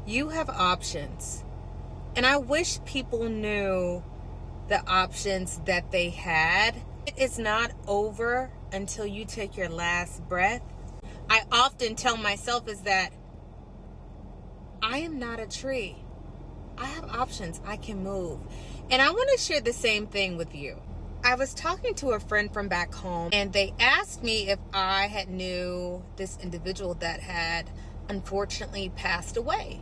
You have options. And I wish people knew the options that they had. It is not over until you take your last breath. I often tell myself is that I am not a tree. I have options. I can move. And I want to share the same thing with you. I was talking to a friend from back home, and they asked me if I had knew this individual that had unfortunately passed away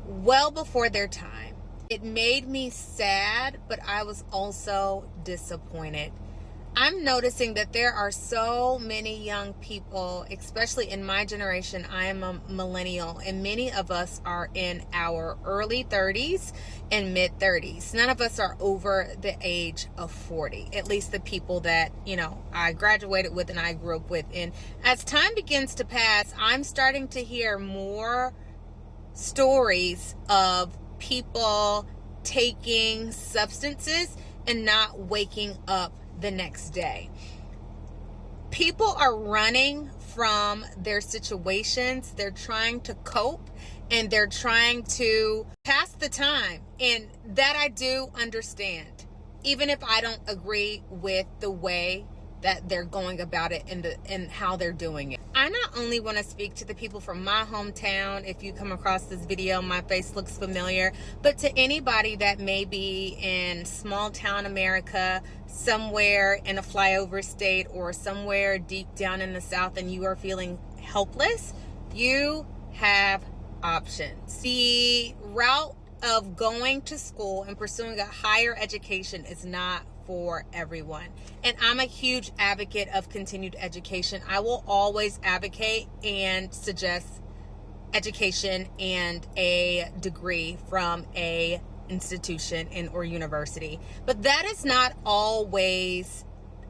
well before their time. It made me sad, but I was also disappointed. I'm noticing that there are so many young people, especially in my generation. I am a millennial, and many of us are in our early 30s and mid 30s. None of us are over the age of 40, at least the people that, I graduated with and I grew up with. And as time begins to pass, I'm starting to hear more stories of people taking substances and not waking up the next day. People are running from their situations. They're trying to cope and they're trying to pass the time. And that I do understand, even if I don't agree with the way that they're going about it and how they're doing it. I not only want to speak to the people from my hometown. If you come across this video, my face looks familiar, but to anybody that may be in small town America, somewhere in a flyover state, or somewhere deep down in the South, and you are feeling helpless, you have options. The route of going to school and pursuing a higher education is not for everyone. And I'm a huge advocate of continued education. I will always advocate and suggest education and a degree from a institution or university. But that is not always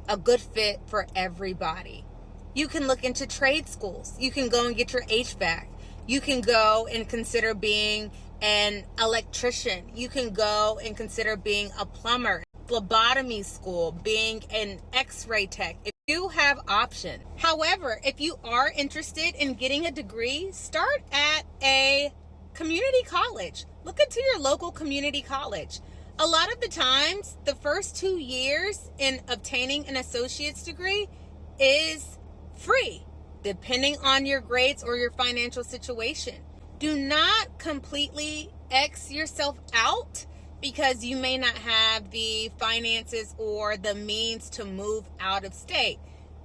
a good fit for everybody. You can look into trade schools. You can go and get your HVAC. You can go and consider being an electrician. You can go and consider being a plumber. Phlebotomy school, being an x-ray tech. If you have options. However, if you are interested in getting a degree, start at a community college. Look into your local community college. A lot of the times, the first 2 years in obtaining an associate's degree is free, depending on your grades or your financial situation. Do not completely X yourself out because you may not have the finances or the means to move out of state.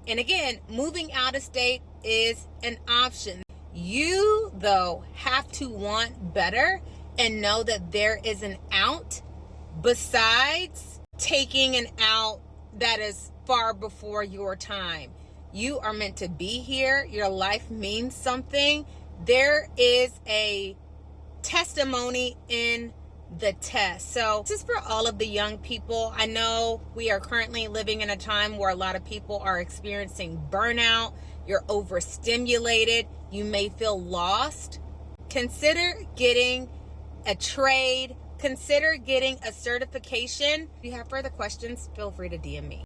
And again, moving out of state is an option. You, though, have to want better and know that there is an out besides taking an out that is far before your time. You are meant to be here. Your life means something. There is a testimony in the test. So this is for all of the young people. I know we are currently living in a time where a lot of people are experiencing burnout. You're overstimulated. You may feel lost. Consider getting a trade. Consider getting a certification. If you have further questions, feel free to DM me.